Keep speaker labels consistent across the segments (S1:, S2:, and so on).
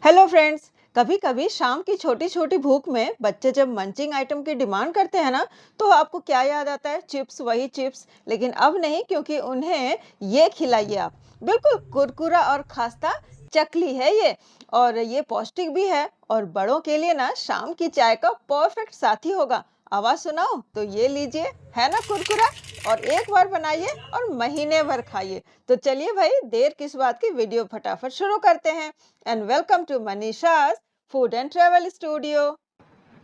S1: Hello friends. कभी कभी शाम की छोटी छोटी भूख में बच्चे जब मंचिंग आइटम की डिमांड करते हैं ना, तो आपको क्या याद आता है? चिप्स, वही चिप्स। लेकिन अब नहीं, क्योंकि उन्हें ये खिलाइए आप। बिल्कुल कुरकुरा और खास्ता चकली है ये। और ये पौष्टिक भी है और बड़ों के लिए ना शाम की चाय का परफेक्ट साथी होगा। आवाज सुनाओ तो ये लीजिए। है ना कुरकुरा? और एक बार बनाइए और महीने भर खाइए। तो चलिए भाई, देर किस बात की, वीडियो फटाफट शुरू करते हैं। एंड वेलकम टू मनीषा's food and travel studio.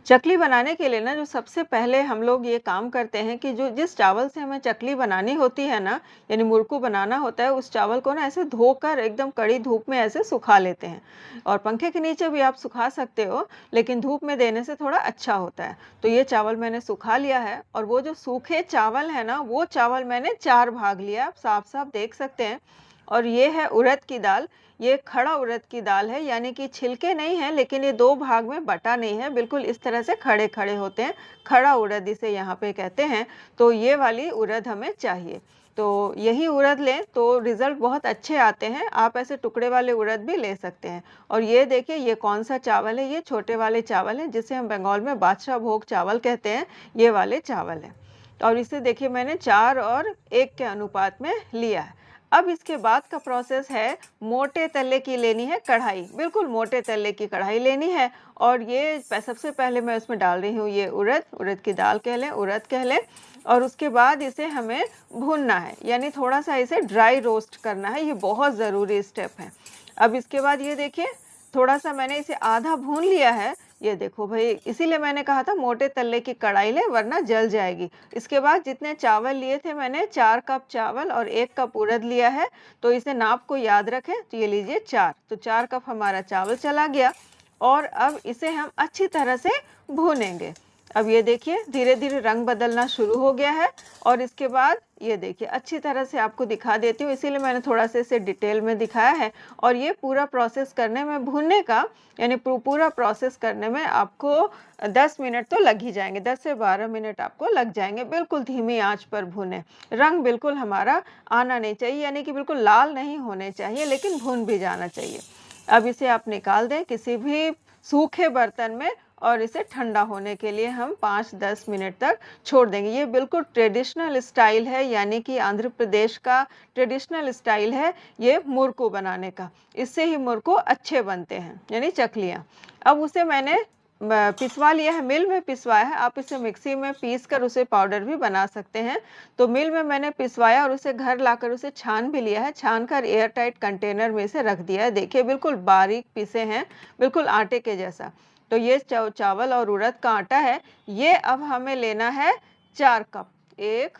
S1: Chakli बनाने के लिए ना, जो सबसे पहले हम लोग ये काम करते हैं कि जो जिस चावल से हमें चकली बनानी होती है ना, यानी मुरकू बनाना होता है, उस चावल को ना ऐसे धोकर एकदम कड़ी धूप में ऐसे सुखा लेते हैं। और पंखे के नीचे भी आप सुखा सकते हो, लेकिन धूप में देने से थोड़ा अच्छा होता है। तो ये चावल मैंने सुखा लिया है, और वो जो सूखे चावल है ना, वो चावल मैंने 4 भाग लिया, आप साफ साफ देख सकते हैं। और ये है उड़द की दाल। ये खड़ा उड़द की दाल है, यानी कि छिलके नहीं है, लेकिन ये 2 भाग में बटा नहीं है, बिल्कुल इस तरह से खड़े खड़े होते हैं। खड़ा उड़द इसे यहाँ पे कहते हैं। तो ये वाली उड़द हमें चाहिए। तो यही उड़द लें तो रिजल्ट बहुत अच्छे आते हैं। आप ऐसे टुकड़े वाले उड़द भी ले सकते हैं। और ये देखिए, ये कौन सा चावल है? ये छोटे वाले चावल है, जिसे हम बंगाल में बादशाह भोग चावल कहते हैं। ये वाले चावल है। और इसे देखिए, मैंने 4 और 1 के अनुपात में लिया है। अब इसके बाद का प्रोसेस है, मोटे तले की लेनी है कढ़ाई, बिल्कुल मोटे तले की कढ़ाई लेनी है। और ये सबसे पहले मैं उसमें डाल रही हूँ ये उड़द, उड़द की दाल कह लें, उड़द कह लें। और उसके बाद इसे हमें भूनना है, यानी थोड़ा सा इसे ड्राई रोस्ट करना है। ये बहुत ज़रूरी स्टेप है। अब इसके बाद ये देखिए, थोड़ा सा मैंने इसे आधा भून लिया है। ये देखो भाई, इसीलिए मैंने कहा था मोटे तले की कढ़ाई ले, वरना जल जाएगी। इसके बाद जितने चावल लिए थे मैंने, 4 कप चावल और 1 कप उड़द लिया है। तो इसे नाप को याद रखें। तो ये लीजिए 4, तो 4 कप हमारा चावल चला गया। और अब इसे हम अच्छी तरह से भूनेंगे। अब ये देखिए, धीरे धीरे रंग बदलना शुरू हो गया है। और इसके बाद ये देखिए, अच्छी तरह से आपको दिखा देती हूँ, इसीलिए मैंने थोड़ा सा इसे डिटेल में दिखाया है। और ये पूरा प्रोसेस करने में, भूनने का यानी पूरा प्रोसेस करने में आपको 10 मिनट तो लग ही जाएंगे। 10 से 12 मिनट आपको लग जाएंगे। बिल्कुल धीमी आंच पर भूनें। रंग बिल्कुल हमारा आना नहीं चाहिए, यानी कि बिल्कुल लाल नहीं होने चाहिए, लेकिन भून भी जाना चाहिए। अब इसे आप निकाल दें किसी भी सूखे बर्तन में, और इसे ठंडा होने के लिए हम 5-10 मिनट तक छोड़ देंगे। ये बिल्कुल ट्रेडिशनल स्टाइल है, यानी कि आंध्र प्रदेश का ट्रेडिशनल स्टाइल है ये मुरकू बनाने का। इससे ही मुरकू अच्छे बनते हैं, यानी चकलियाँ। अब उसे मैंने पिसवा लिया है, मिल में पिसवाया है। आप इसे मिक्सी में पीस कर उसे पाउडर भी बना सकते हैं। तो मिल में मैंने पिसवाया और उसे घर लाकर उसे छान भी लिया है। छान कर एयर टाइट कंटेनर में इसे रख दिया है। देखिए, बिल्कुल बारीक पीसे हैं, बिल्कुल आटे के जैसा। तो ये चावल और उड़द का आटा है। ये अब हमें लेना है 4 कप। 1,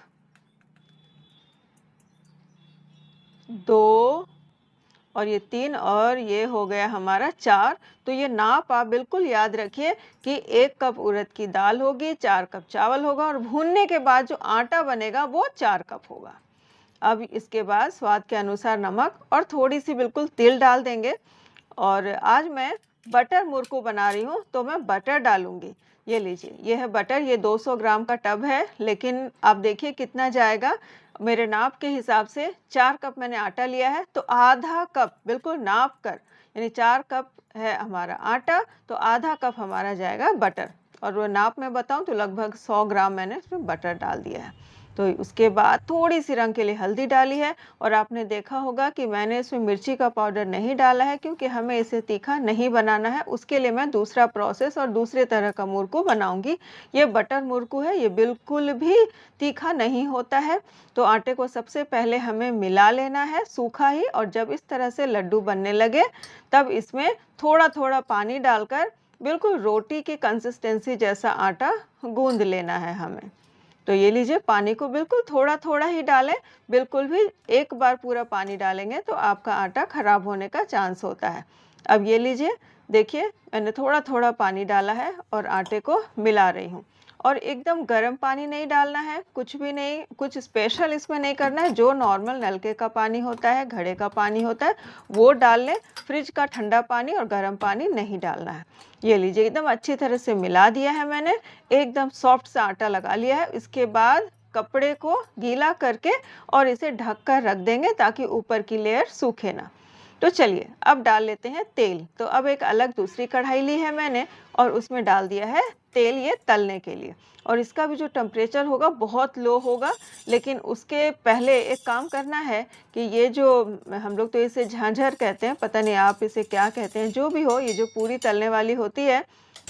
S1: 2 और ये 3, और ये हो गया हमारा 4। तो ये नाप आप बिल्कुल याद रखिए कि 1 कप उड़द की दाल होगी, 4 कप चावल होगा, और भूनने के बाद जो आटा बनेगा वो 4 कप होगा। अब इसके बाद स्वाद के अनुसार नमक और थोड़ी सी बिल्कुल तिल डाल देंगे। और आज मैं बटर मुरकू बना रही हूँ, तो मैं बटर डालूंगी। ये लीजिए, ये है बटर। ये 200 ग्राम का टब है, लेकिन आप देखिए कितना जाएगा। मेरे नाप के हिसाब से 4 कप मैंने आटा लिया है, तो आधा कप बिल्कुल नाप कर, यानी 4 कप है हमारा आटा, तो आधा कप हमारा जाएगा बटर। और वो नाप में बताऊं तो लगभग 100 ग्राम मैंने इसमें बटर डाल दिया है। तो उसके बाद थोड़ी सी रंग के लिए हल्दी डाली है। और आपने देखा होगा कि मैंने इसमें मिर्ची का पाउडर नहीं डाला है, क्योंकि हमें इसे तीखा नहीं बनाना है। उसके लिए मैं दूसरा प्रोसेस और दूसरे तरह का मुरकू बनाऊंगी। ये बटर मुरकू है, ये बिल्कुल भी तीखा नहीं होता है। तो आटे को सबसे पहले हमें मिला लेना है, सूखा ही। और जब इस तरह से लड्डू बनने लगे, तब इसमें थोड़ा थोड़ा पानी डालकर बिल्कुल रोटी की कंसिस्टेंसी जैसा आटा गूंद लेना है हमें। तो ये लीजिए, पानी को बिल्कुल थोड़ा थोड़ा ही डालें। बिल्कुल भी एक बार पूरा पानी डालेंगे तो आपका आटा खराब होने का चांस होता है। अब ये लीजिए, देखिए मैंने थोड़ा थोड़ा पानी डाला है और आटे को मिला रही हूँ। और एकदम गर्म पानी नहीं डालना है, कुछ भी नहीं, कुछ स्पेशल इसमें नहीं करना है। जो नॉर्मल नलके का पानी होता है, घड़े का पानी होता है, वो डाल लें। फ्रिज का ठंडा पानी और गर्म पानी नहीं डालना है। ये लीजिए, एकदम अच्छी तरह से मिला दिया है मैंने। एकदम सॉफ्ट सा आटा लगा लिया है। इसके बाद कपड़े को गीला करके और इसे ढक कर रख देंगे, ताकि ऊपर की लेयर सूखे ना। तो चलिए अब डाल लेते हैं तेल। तो अब एक अलग दूसरी कढ़ाई ली है मैंने और उसमें डाल दिया है तेल, ये तलने के लिए। और इसका भी जो टेम्परेचर होगा बहुत लो होगा, लेकिन उसके पहले एक काम करना है कि ये जो हम लोग तो इसे झांझर कहते हैं, पता नहीं आप इसे क्या कहते हैं, जो भी हो, ये जो पूरी तलने वाली होती है,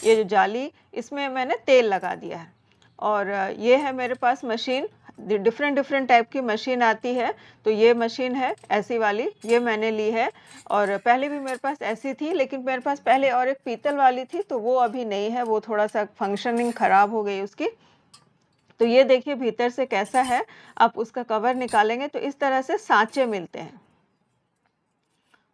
S1: ये जो जाली, इसमें मैंने तेल लगा दिया है। और ये है मेरे पास मशीन, डिफरेंट डिफरेंट टाइप की मशीन आती है। तो ये मशीन है ऐसी वाली, ये मैंने ली है। और पहले भी मेरे पास ऐसी थी, लेकिन मेरे पास पहले और एक पीतल वाली थी, तो वो अभी नहीं है, वो थोड़ा सा फंक्शनिंग खराब हो गई उसकी। तो ये देखिए भीतर से कैसा है। आप उसका कवर निकालेंगे तो इस तरह से सांचे मिलते हैं,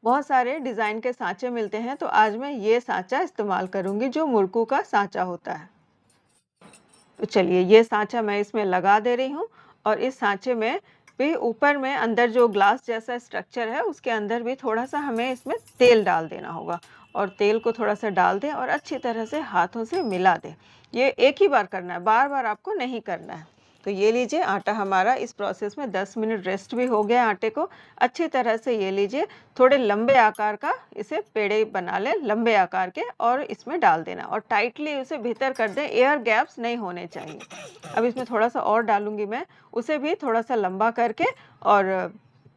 S1: बहुत सारे डिज़ाइन के सांचे मिलते हैं। तो आज मैं ये सांचा इस्तेमाल करूँगी जो मुड़कू का सांचा होता है। तो चलिए ये सांचा मैं इसमें लगा दे रही हूँ। और इस सांचे में भी ऊपर में अंदर जो ग्लास जैसा स्ट्रक्चर है, उसके अंदर भी थोड़ा सा हमें इसमें तेल डाल देना होगा। और तेल को थोड़ा सा डाल दें और अच्छी तरह से हाथों से मिला दें। ये एक ही बार करना है, बार बार आपको नहीं करना है। तो ये लीजिए आटा हमारा इस प्रोसेस में 10 मिनट रेस्ट भी हो गया आटे को। अच्छी तरह से ये लीजिए, थोड़े लंबे आकार का इसे पेड़े बना लें, लंबे आकार के, और इसमें डाल देना और टाइटली उसे भीतर कर दें, एयर गैप्स नहीं होने चाहिए। अब इसमें थोड़ा सा और डालूंगी मैं, उसे भी थोड़ा सा लंबा करके और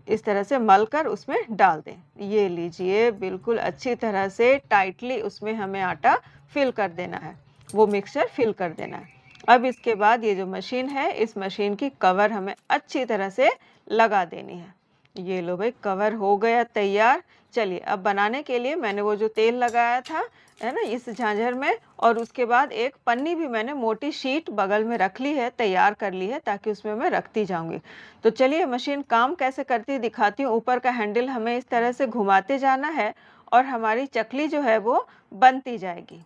S1: इस तरह से मल कर उसमें डाल दें। ये लीजिए बिल्कुल अच्छी तरह से टाइटली उसमें हमें आटा फिल कर देना है, वो मिक्सचर फिल कर देना है। अब इसके बाद ये जो मशीन है, इस मशीन की कवर हमें अच्छी तरह से लगा देनी है। ये लो भाई, कवर हो गया तैयार। चलिए अब बनाने के लिए मैंने वो जो तेल लगाया था, है ना, इस झांझर में, और उसके बाद एक पन्नी भी मैंने मोटी शीट बगल में रख ली है, तैयार कर ली है, ताकि उसमें मैं रखती जाऊंगी। तो चलिए मशीन काम कैसे करती है दिखाती हूँ। ऊपर का हैंडल हमें इस तरह से घुमाते जाना है और हमारी चकली जो है वो बनती जाएगी।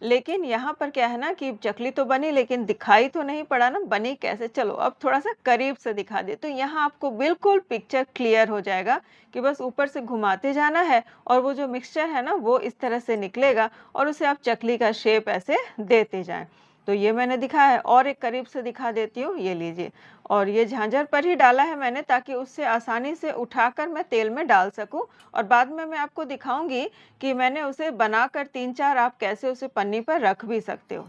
S1: लेकिन यहाँ पर क्या है ना कि चकली तो बनी, लेकिन दिखाई तो नहीं पड़ा ना बनी कैसे। चलो अब थोड़ा सा करीब से दिखा दे, तो यहाँ आपको बिल्कुल पिक्चर क्लियर हो जाएगा कि बस ऊपर से घुमाते जाना है और वो जो मिक्सचर है ना वो इस तरह से निकलेगा और उसे आप चकली का शेप ऐसे देते जाएं। तो ये मैंने दिखाया है, और एक करीब से दिखा देती हूँ। ये लीजिए, और ये झांझर पर ही डाला है मैंने, ताकि उससे आसानी से उठाकर मैं तेल में डाल सकूं। और बाद में मैं आपको दिखाऊंगी कि मैंने उसे बनाकर 3-4 आप कैसे उसे पन्नी पर रख भी सकते हो।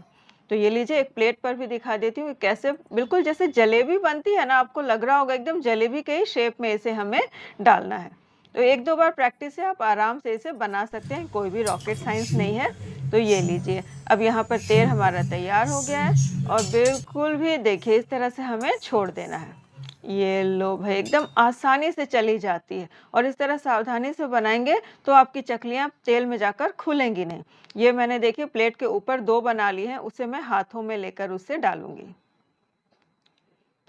S1: तो ये लीजिए, एक प्लेट पर भी दिखा देती हूँ कैसे, बिल्कुल जैसे जलेबी बनती है ना, आपको लग रहा होगा एकदम जलेबी के ही शेप में इसे हमें डालना है। तो 1-2 बार प्रैक्टिस से आप आराम से इसे बना सकते हैं, कोई भी रॉकेट साइंस नहीं है। तो ये लीजिए, अब यहाँ पर तेल हमारा तैयार हो गया है और बिल्कुल भी देखिए इस तरह से हमें छोड़ देना है। ये लो भाई, एकदम आसानी से चली जाती है। और इस तरह सावधानी से बनाएंगे तो आपकी चकलियाँ तेल में जाकर खुलेंगी नहीं। ये मैंने देखिए प्लेट के ऊपर 2 बना ली हैं, उसे मैं हाथों में लेकर उससे डालूंगी।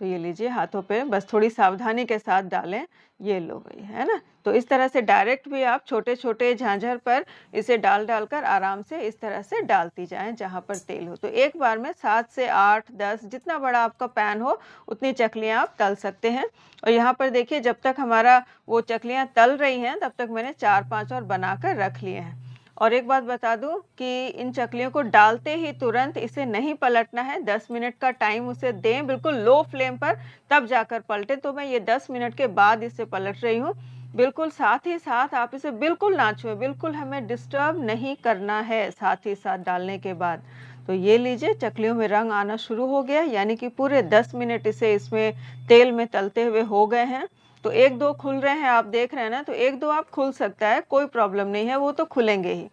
S1: तो ये लीजिए, हाथों पे बस थोड़ी सावधानी के साथ डालें। ये लो भाई, है ना। तो इस तरह से डायरेक्ट भी आप छोटे छोटे झांझर पर इसे डाल डालकर आराम से इस तरह से डालती जाएं जहां पर तेल हो। तो एक बार में 7 से 8, 10, जितना बड़ा आपका पैन हो उतनी चकलियां आप तल सकते हैं। और यहाँ पर देखिए, जब तक हमारा वो चकलियां तल रही हैं तब तक मैंने 4-5 और बनाकर रख लिए हैं। और एक बात बता दूं कि इन चकलियों को डालते ही तुरंत इसे नहीं पलटना है, 10 मिनट का टाइम उसे दें, बिल्कुल लो फ्लेम पर, तब जाकर पलटे। तो मैं ये 10 मिनट के बाद इसे पलट रही हूँ। बिल्कुल साथ ही साथ आप इसे बिल्कुल ना छुएं, बिल्कुल हमें डिस्टर्ब नहीं करना है साथ ही साथ डालने के बाद। तो ये लीजिए, चकलियों में रंग आना शुरू हो गया, यानी कि पूरे 10 मिनट इसे इसमें तेल में तलते हुए हो गए हैं। तो 1-2 खुल रहे हैं, आप देख रहे हैं ना, तो 1-2 आप खुल सकता है, कोई प्रॉब्लम नहीं है, वो तो खुलेंगे ही।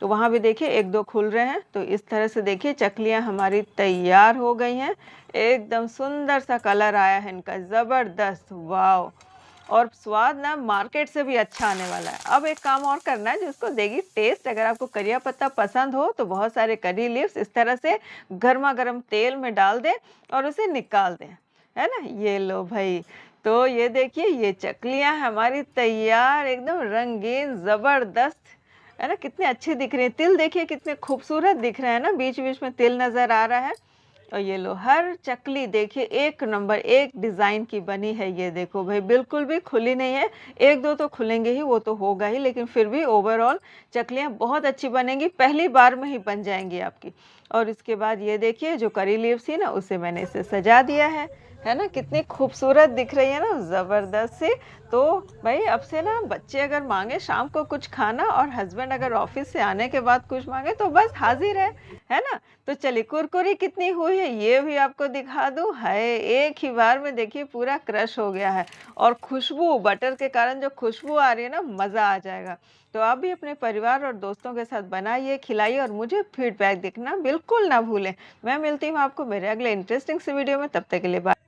S1: तो वहाँ भी देखिए 1-2 खुल रहे हैं। तो इस तरह से देखिए चकलियाँ हमारी तैयार हो गई हैं। एकदम सुंदर सा कलर आया है इनका, ज़बरदस्त, वाव। और स्वाद ना मार्केट से भी अच्छा आने वाला है। अब एक काम और करना है जिसको देगी टेस्ट। अगर आपको करिया पत्ता पसंद हो तो बहुत सारे करी लीव्स इस तरह से गर्मा गर्म तेल में डाल दें और उसे निकाल दें, है ना। ये लो भाई, तो ये देखिए, ये चकलियाँ हमारी तैयार, एकदम रंगीन, ज़बरदस्त, है ना, कितने अच्छे दिख रहे हैं। तिल देखिए कितने खूबसूरत दिख रहे हैं ना, बीच बीच में तिल नज़र आ रहा है। और ये लो, हर चकली देखिए एक नंबर, एक डिज़ाइन की बनी है। ये देखो भाई, बिल्कुल भी खुली नहीं है। 1-2 तो खुलेंगे ही, वो तो होगा ही, लेकिन फिर भी ओवरऑल चकलियाँ बहुत अच्छी बनेंगी, पहली बार में ही बन जाएंगी आपकी। और इसके बाद ये देखिए, जो करी लीव्स थी ना, उसे मैंने इसे सजा दिया है है ना? कितनी खूबसूरत दिख रही है ना, ज़बरदस्त सी। तो भई अब से ना बच्चे अगर माँगे शाम को कुछ खाना और हस्बैंड अगर ऑफ़िस से आने के बाद कुछ माँगे तो बस हाज़िर है ना? तो चलिए कुरकुरी कितनी हुई है ये भी आपको दिखा दूँ। हाय! एक ही बार में देखिए पूरा क्रश हो गया है और खुशबू बटर के कारण जो खुशबू आ रही है ना, मज़ा आ जाएगा। तो आप भी अपने परिवार और दोस्तों के साथ बनाइए, खिलाइए और मुझे फीडबैक देना बिल्कुल ना भूलें। मैं मिलती हूँ आपको मेरे अगले इंटरेस्टिंग से वीडियो में, तब तक के लिए बाय।